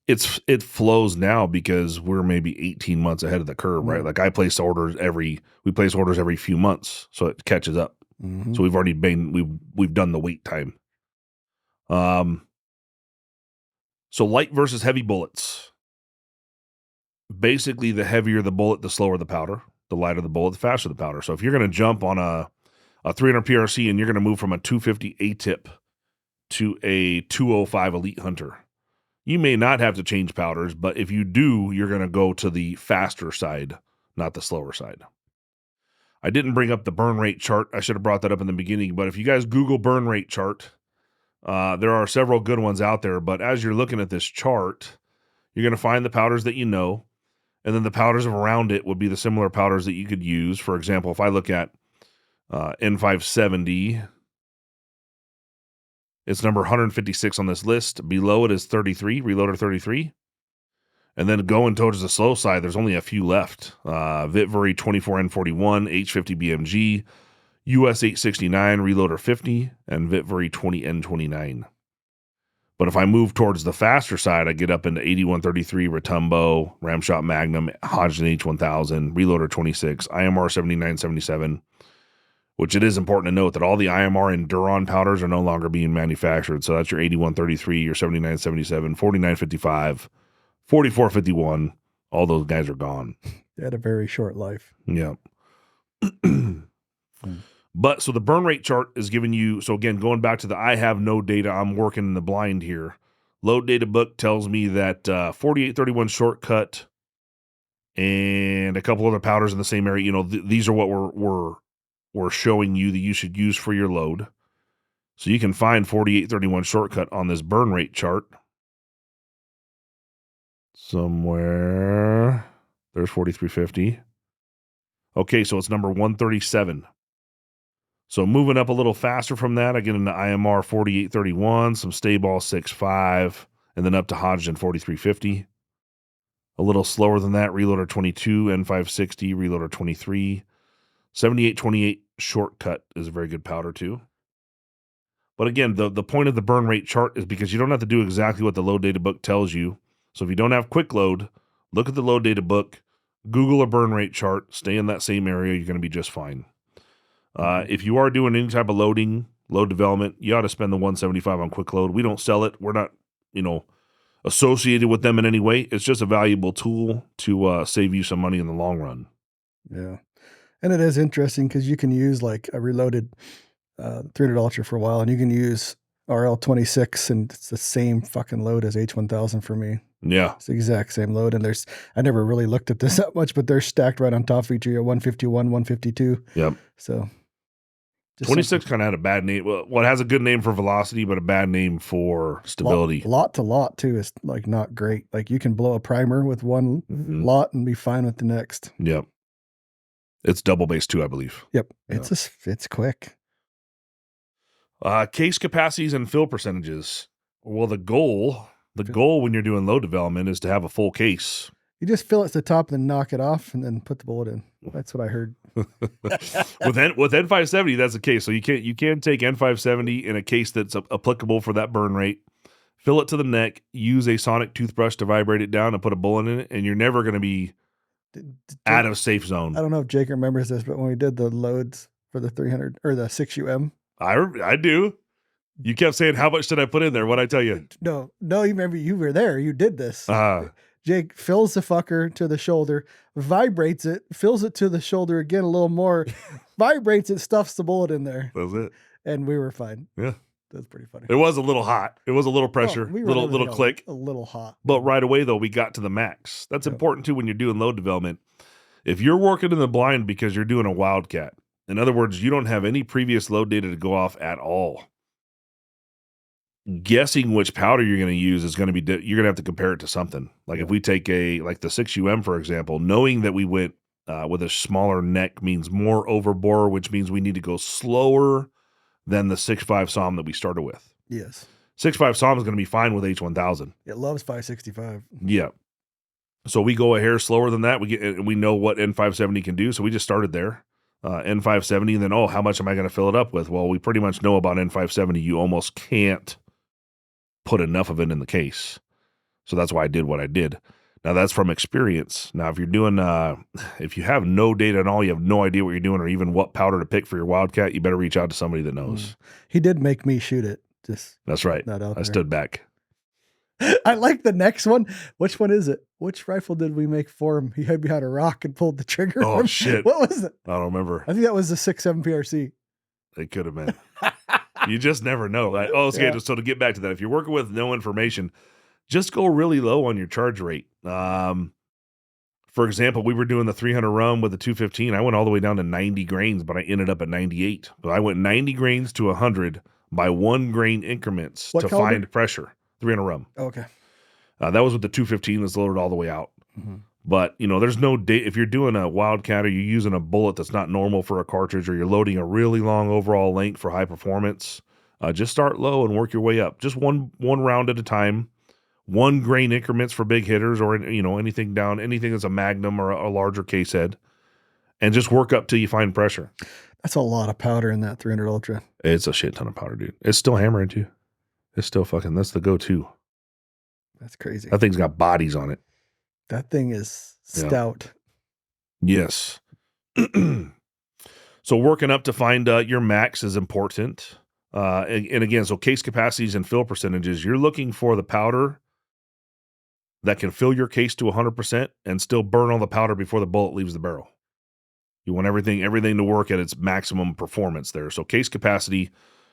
S2: it flows now because we're maybe 18 months ahead of the curve, right? Like we place orders every few months, so it catches up.
S4: Mm-hmm.
S2: So we've done the wait time. So light versus heavy bullets. Basically, the heavier the bullet, the slower the powder. The lighter the bullet, the faster the powder. So if you're going to jump on a 300 PRC and you're going to move from a 250 A-tip to a 205 Elite Hunter, you may not have to change powders, but if you do, you're going to go to the faster side, not the slower side. I didn't bring up the burn rate chart. I should have brought that up in the beginning, but if you guys Google burn rate chart, there are several good ones out there, but as you're looking at this chart, you're going to find the powders that you know, and then the powders around it would be the similar powders that you could use. For example, if I look at N570, it's number 156 on this list. Below it is 33, Reloader 33. And then going towards the slow side, there's only a few left. Vitvery 24N41, H50 BMG, US 869, Reloader 50, and Vitvery 20N29. But if I move towards the faster side, I get up into 8133, Retumbo, Ramshot Magnum, Hodgson H1000, Reloader 26, IMR 7977, which it is important to note that all the IMR and Duron powders are no longer being manufactured. So that's your 8133, your 7977, 4955, 4451. All those guys are gone.
S4: They had a very short life.
S2: Yeah. But so the burn rate chart is giving you, so again, going back to the I have no data, I'm working in the blind here. Load data book tells me that 4831 shortcut and a couple other powders in the same area, these are what we're showing you that you should use for your load. So you can find 4831 shortcut on this burn rate chart. Somewhere. There's 4350. Okay, so it's number 137. So moving up a little faster from that, I get into IMR 4831, some Stayball 6.5, and then up to Hodgson 4350. A little slower than that, Reloader 22, N560, Reloader 23. 7828 shortcut is a very good powder too. But again, the point of the burn rate chart is because you don't have to do exactly what the load data book tells you. So if you don't have quick load, look at the load data book, Google a burn rate chart, stay in that same area, you're going to be just fine. If you are doing any type of load development, you ought to spend the 175 on quick load. We don't sell it. We're not, associated with them in any way. It's just a valuable tool to save you some money in the long run.
S4: Yeah. And it is interesting because you can use like a reloaded 300 Ultra for a while, and you can use RL26, and it's the same fucking load as H1000 for me.
S2: Yeah.
S4: It's the exact same load. And I never really looked at this that much, but they're stacked right on top of each other, 151, 152.
S2: Yep.
S4: So
S2: 26 kind of had a bad name. Well, it has a good name for velocity, but a bad name for stability.
S4: Lot to lot too is like not great. Like you can blow a primer with one lot and be fine with the next.
S2: Yep. It's double base too, I believe.
S4: Yep.
S2: Yeah.
S4: It's quick.
S2: Case capacities and fill percentages. Well, the goal when you're doing load development is to have a full case.
S4: You just fill it to the top and then knock it off and then put the bullet in. That's what I heard.
S2: with N570, that's the case. So you can take N570 in a case that's applicable for that burn rate, fill it to the neck, use a sonic toothbrush to vibrate it down and put a bullet in it, and you're never going to be out of safe zone.
S4: I don't know if Jake remembers this, but when we did the loads for the 300 or the 6UM.
S2: I do. You kept saying, how much did I put in there? What'd I tell you?
S4: No, you remember you were there. You did this. Jake fills the fucker to the shoulder, vibrates it, fills it to the shoulder again a little more, vibrates it, stuffs the bullet in there.
S2: That was it.
S4: And we were fine.
S2: Yeah.
S4: That's pretty funny.
S2: It was a little hot. It was a little pressure, little click.
S4: A little hot.
S2: But right away, though, we got to the max. That's important, too, when you're doing load development. If you're working in the blind because you're doing a wildcat, in other words, you don't have any previous load data to go off at all, guessing which powder you're going to use is going to be, you're going to have to compare it to something. Like if we take like the 6UM, for example, knowing that we went with a smaller neck means more overbore, which means we need to go slower than the 6.5 SOM that we started with.
S4: Yes.
S2: 6.5 SOM is going to be fine with H1000.
S4: It loves 565.
S2: Yeah. So we go a hair slower than that. We know what N570 can do. So we just started there. N570, and then, how much am I going to fill it up with? Well, we pretty much know about N570. You almost can't put enough of it in the case. So that's why I did what I did. Now that's from experience. Now, if you're doing, if you have no data at all, you have no idea what you're doing or even what powder to pick for your wildcat, you better reach out to somebody that knows.
S4: He did make me shoot it.
S2: That's right. I stood back.
S4: I like the next one. Which one is it? Which rifle did we make for him? He hid behind a rock and pulled the trigger.
S2: Oh, shit.
S4: What was it?
S2: I don't remember.
S4: I think that was the 6.7 PRC.
S2: It could have been. You just never know. Like, okay, so to get back to that, if you're working with no information, just go really low on your charge rate. For example, we were doing the 300 run with the 215. I went all the way down to 90 grains, but I ended up at 98. But I went 90 grains to 100 by 1 grain increments to find pressure. 300 rum.
S4: Okay.
S2: That was with the 215 that's loaded all the way out. Mm-hmm. But, there's no date. If you're doing a wildcat or you're using a bullet that's not normal for a cartridge or you're loading a really long overall length for high performance, just start low and work your way up. Just one round at a time. 1 grain increments for big hitters or, anything that's a magnum or a larger case head. And just work up till you find pressure.
S4: That's a lot of powder in that 300 Ultra.
S2: It's a shit ton of powder, dude. It's still hammering too. It's still that's the go-to.
S4: That's crazy.
S2: That thing's got bodies on it.
S4: That thing is stout.
S2: Yeah. Yes. So working up to find your max is important. And again, so case capacities and fill percentages, you're looking for the powder that can fill your case to 100% and still burn all the powder before the bullet leaves the barrel. You want everything to work at its maximum performance there. So case capacity,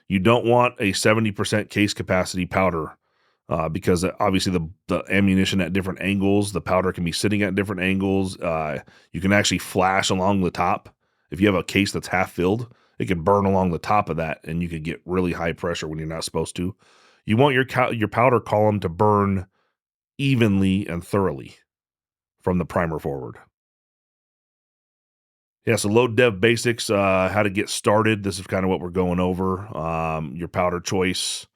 S2: you don't want a 70% case capacity powder because obviously the ammunition at different angles, the powder can be sitting at different angles. You can actually flash along the top. If you have a case that's half filled, it can burn along the top of that and you could get really high pressure when you're not supposed to. You want your powder column to burn evenly and thoroughly from the primer forward. Yeah, so load dev basics, how to get started. This is kind of what we're going over. Your powder choice.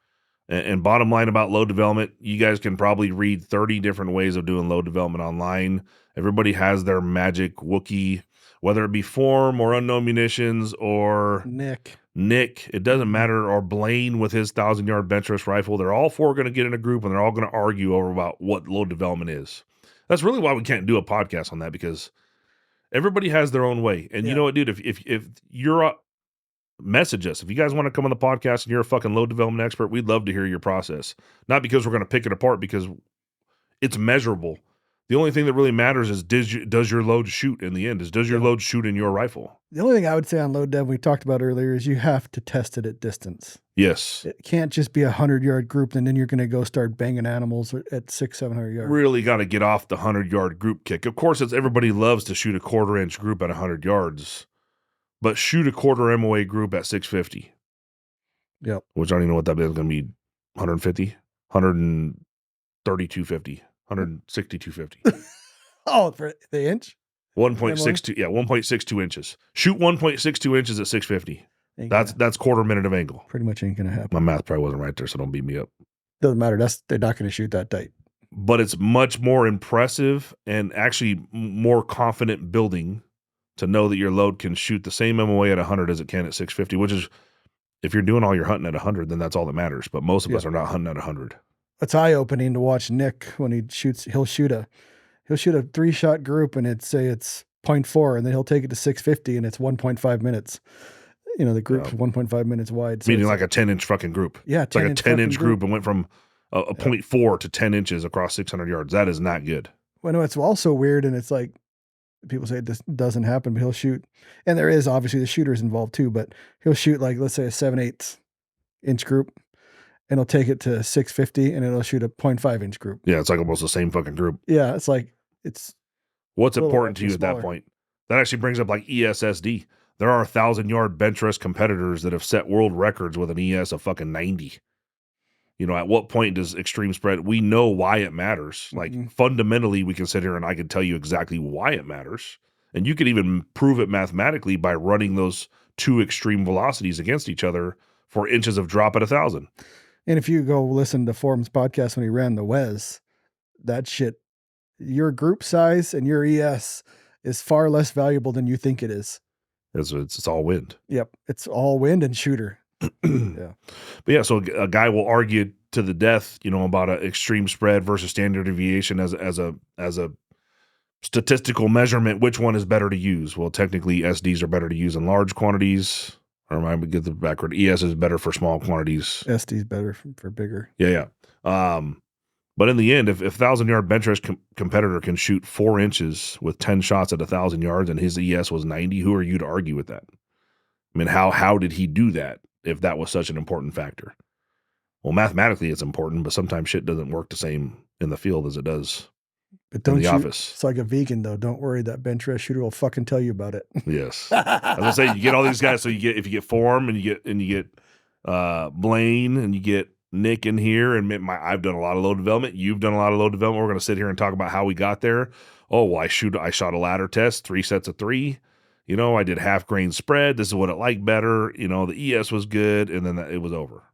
S2: And bottom line about load development, you guys can probably read 30 different ways of doing load development online. Everybody has their magic Wookiee, whether it be Form or Unknown Munitions or Nick, it doesn't matter, or Blaine with his 1,000-yard bench rest rifle. They're all four going to get in a group and they're all going to argue over about what load development is. That's really why we can't do a podcast on that, because everybody has their own way. And you know what, dude, if you're message us. If you guys want to come on the podcast and you're a fucking load development expert, we'd love to hear your process. Not because we're going to pick it apart, because it's measurable. The only thing that really matters is does your load shoot in the end? Does your load shoot in your rifle? The only thing I would say on load dev we talked about earlier is you have to test it at distance. Yes. It can't just be 100-yard group and then you're going to go start banging animals at 600-700 yards. Really got to get off the 100-yard group kick. Of course, everybody loves to shoot a 1/4-inch group at 100 yards, but shoot a 1/4 MOA group at 650. Yep. Which I don't even know what that is going to be. 150, 130, 250. 160, 250. Oh, for the inch? 1.62, 1.62 inches. Shoot 1.62 inches at 650. That's 1/4 minute of angle. Pretty much ain't gonna happen. My math probably wasn't right there, so don't beat me up. Doesn't matter. They're not gonna shoot that tight. But it's much more impressive and actually more confident building to know that your load can shoot the same MOA at 100 as it can at 650, which is, if you're doing all your hunting at 100, then that's all that matters. But most of us are not hunting at 100. It's eye-opening to watch Nick when he shoots. He'll shoot a 3-shot group and it's 0.4, and then he'll take it to 650 and it's 1.5 minutes. You know, the group's 1.5 minutes wide. So meaning like a 10-inch fucking group. Yeah, it's like a 10-inch group and went from a 0.4 to 10 inches across 600 yards. That is not good. Well, no, it's also weird, and it's like people say this doesn't happen, but he'll shoot, and there is obviously the shooters involved too, but he'll shoot like, let's say, a 7/8 inch group, and he'll take it to 650 and it'll shoot a 0.5 inch group. Yeah, it's like almost the same fucking group. Yeah, it's like, what's important to you at that point? That actually brings up like ESSD. There are 1,000-yard bench rest competitors that have set world records with an ES of fucking 90. You know, at what point does extreme spread? We know why it matters. Like fundamentally, we can sit here and I can tell you exactly why it matters. And you could even prove it mathematically by running those two extreme velocities against each other for inches of drop at 1,000. And if you go listen to Form's podcast when he ran the WES, that shit, your group size and your ES is far less valuable than you think it is. It's all wind. Yep. It's all wind and shooter.
S4: Yeah.
S2: But yeah, so a guy will argue to the death, about an extreme spread versus standard deviation as a statistical measurement. Which one is better to use? Well, technically, SDs are better to use in large quantities. Or I would get the backward. ES is better for small quantities.
S4: SD is better for bigger.
S2: Yeah. But in the end, if 1,000-yard bench press competitor can shoot 4 inches with 10 shots at 1,000 yards and his ES was 90, who are you to argue with that? I mean, how did he do that if that was such an important factor? Well, mathematically it's important, but sometimes shit doesn't work the same in the field as it does in the office.
S4: It's like a vegan, though. Don't worry, that bench press shooter will fucking tell you about it.
S2: Yes. I was gonna say, you get all these guys, so if you get Form and you get Blaine and you get Nick in here, and I've done a lot of load development. You've done a lot of load development. We're going to sit here and talk about how we got there. Oh, well, I shot a ladder test, 3 sets of 3. I did half grain spread. This is what it liked better. The ES was good, and then it was over.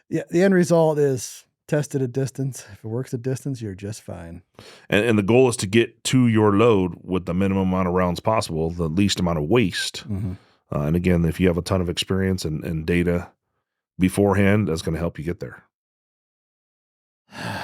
S4: Yeah, the end result is tested at distance. If it works at distance, you're just fine.
S2: And the goal is to get to your load with the minimum amount of rounds possible, the least amount of waste.
S4: Mm-hmm.
S2: And again, if you have a ton of experience and data beforehand, that's going to help you get there.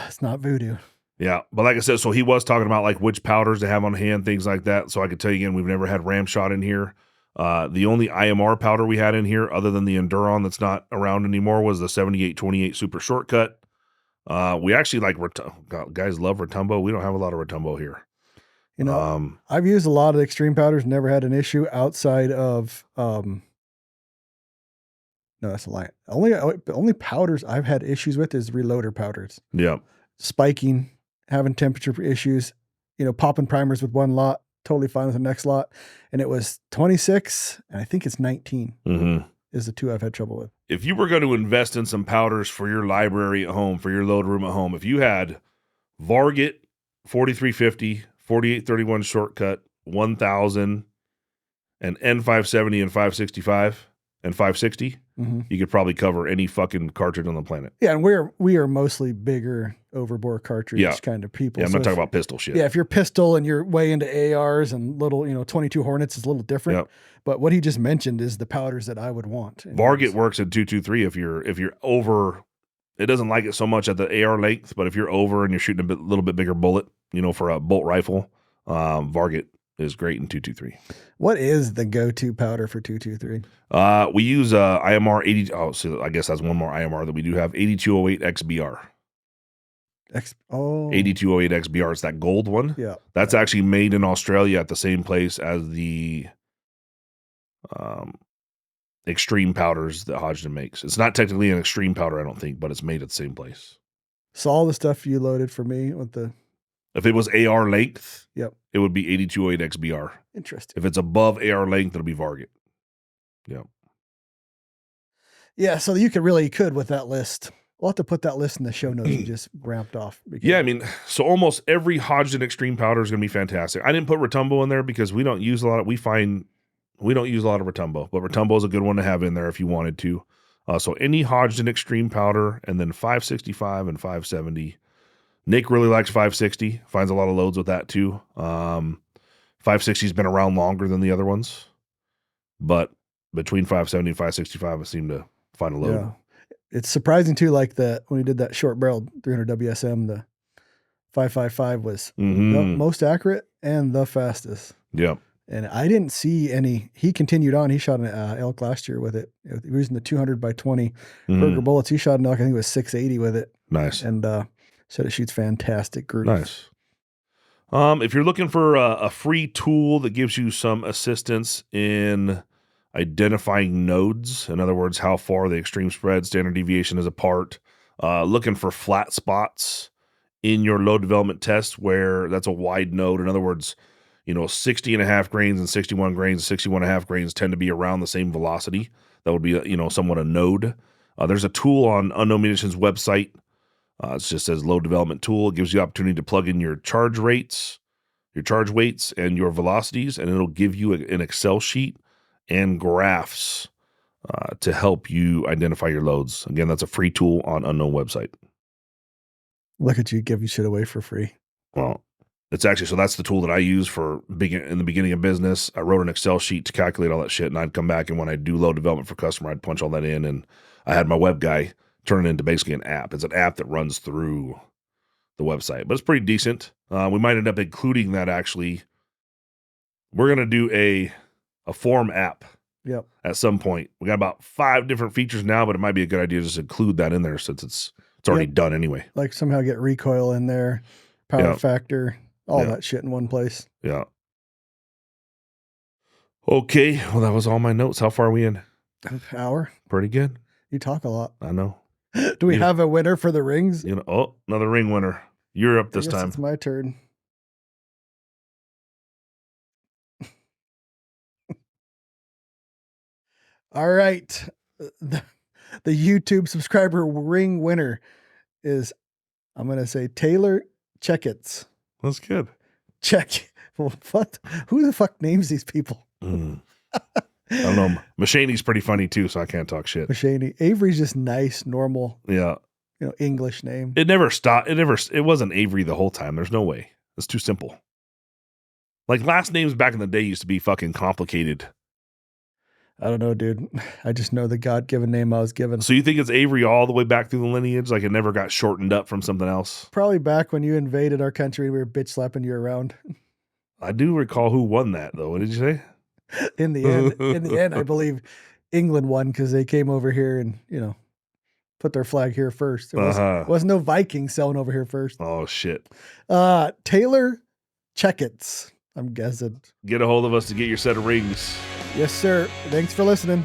S4: It's not voodoo.
S2: Yeah. But like I said, so he was talking about like which powders to have on hand, things like that. So I could tell you again, we've never had ram shot in here. The only IMR powder we had in here other than the Enduron that's not around anymore was the 7828 Super Shortcut. We actually like, guys love Retumbo. We don't have a lot of Retumbo here.
S4: I've used a lot of extreme powders, never had an issue outside of, no, that's a lie. Only powders I've had issues with is reloader powders.
S2: Yeah.
S4: Spiking, having temperature issues, popping primers with one lot, totally fine with the next lot. And it was 26, and I think it's 19 is the two I've had trouble with.
S2: If you were going to invest in some powders for your library at home, for your load room at home, if you had Varget 4350, 4831 Shortcut, 1000, and N570 and 565 and 560, you could probably cover any fucking cartridge on the planet.
S4: Yeah, and we are mostly bigger overbore cartridge kind of people.
S2: Yeah, I'm not talking about pistol shit.
S4: Yeah, if you're pistol and you're way into ARs and little, 22 Hornets is a little different.
S2: Yep.
S4: But what he just mentioned is the powders that I would want.
S2: Varget works at 223 if you're over. It doesn't like it so much at the AR length, but if you're over and you're shooting a little bit bigger bullet, for a bolt rifle, Varget is great in 223.
S4: What is the go-to powder for 223?
S2: We use IMR 80. Oh, so I guess that's one more IMR that we do have. 8208 XBR. 8208 XBR. It's that gold one.
S4: Yeah.
S2: That's actually made in Australia at the same place as the extreme powders that Hodgdon makes. It's not technically an extreme powder, I don't think, but it's made at the same place.
S4: So all the stuff you loaded for me with the...
S2: If it was AR length,
S4: yep,
S2: it would be 8208 XBR.
S4: Interesting.
S2: If it's above AR length, it'll be Varget. Yep.
S4: Yeah, so you could with that list. We'll have to put that list in the show notes you just ramped off.
S2: Yeah, I mean, so almost every Hodgdon extreme powder is going to be fantastic. I didn't put Retumbo in there because we don't use a lot of Retumbo, but Retumbo is a good one to have in there if you wanted to. So any Hodgdon extreme powder, and then 565 and 570. Nick really likes 560, finds a lot of loads with that too. 560's been around longer than the other ones, but between 570 and 565, I seem to find a load.
S4: Yeah. It's surprising too, like when he did that short barrel 300 WSM, the 555 was the most accurate and the fastest.
S2: Yeah.
S4: And I didn't see any. He continued on. He shot an elk last year with it. He was using the 200 by 20 burger bullets. He shot an elk, I think it was 680 with it.
S2: Nice.
S4: And said it shoots fantastic groups.
S2: Nice. If you're looking for a free tool that gives you some assistance in identifying nodes, in other words, how far the extreme spread standard deviation is apart, looking for flat spots in your load development test where that's a wide node. In other words, 60 and a half grains and 61 grains and 61 and a half grains tend to be around the same velocity. That would be, somewhat a node. There's a tool on Unknown Munitions website. It just says load development tool. It gives you the opportunity to plug in your charge rates, your charge weights, and your velocities, and it'll give you an Excel sheet and graphs to help you identify your loads. Again, that's a free tool on Unknown website.
S4: Look at you giving shit away for free.
S2: Well, It's actually, so that's the tool that I use for in the beginning of business. I wrote an Excel sheet to calculate all that shit, and I'd come back, and when I do load development for customer, I'd punch all that in, and I had my web guy turn it into basically an app. It's an app that runs through the website, but it's pretty decent. We might end up including that actually. We're going to do a form app at some point. We got about 5 different features now, but it might be a good idea to just include that in there since it's already done anyway.
S4: Like somehow get recoil in there, power factor, all that shit in one place.
S2: Yeah. Okay. Well, that was all my notes. How far are we in?
S4: An hour.
S2: Pretty good.
S4: You talk a lot.
S2: I know.
S4: Do we have a winner for the rings?
S2: Another ring winner. You're up this time.
S4: It's my turn. All right. The YouTube subscriber ring winner is, I'm going to say, Taylor Checkits.
S2: That's good.
S4: What? Who the fuck names these people?
S2: I don't know. Mashaney's pretty funny too, so I can't talk shit.
S4: Mashaney. Avery's just nice, normal.
S2: Yeah.
S4: English name.
S2: It never stopped. It wasn't Avery the whole time. There's no way. It's too simple. Like last names back in the day used to be fucking complicated.
S4: I don't know, dude. I just know the God-given name I was given.
S2: So you think it's Avery all the way back through the lineage? Like it never got shortened up from something else?
S4: Probably back when you invaded our country and we were bitch slapping you around.
S2: I do recall who won that though. What did you say?
S4: In the end, I believe England won because they came over here and, put their flag here first. There was no Vikings selling over here first.
S2: Oh, shit.
S4: Taylor Checkits, I'm guessing.
S2: Get a hold of us to get your set of rings.
S4: Yes, sir. Thanks for listening.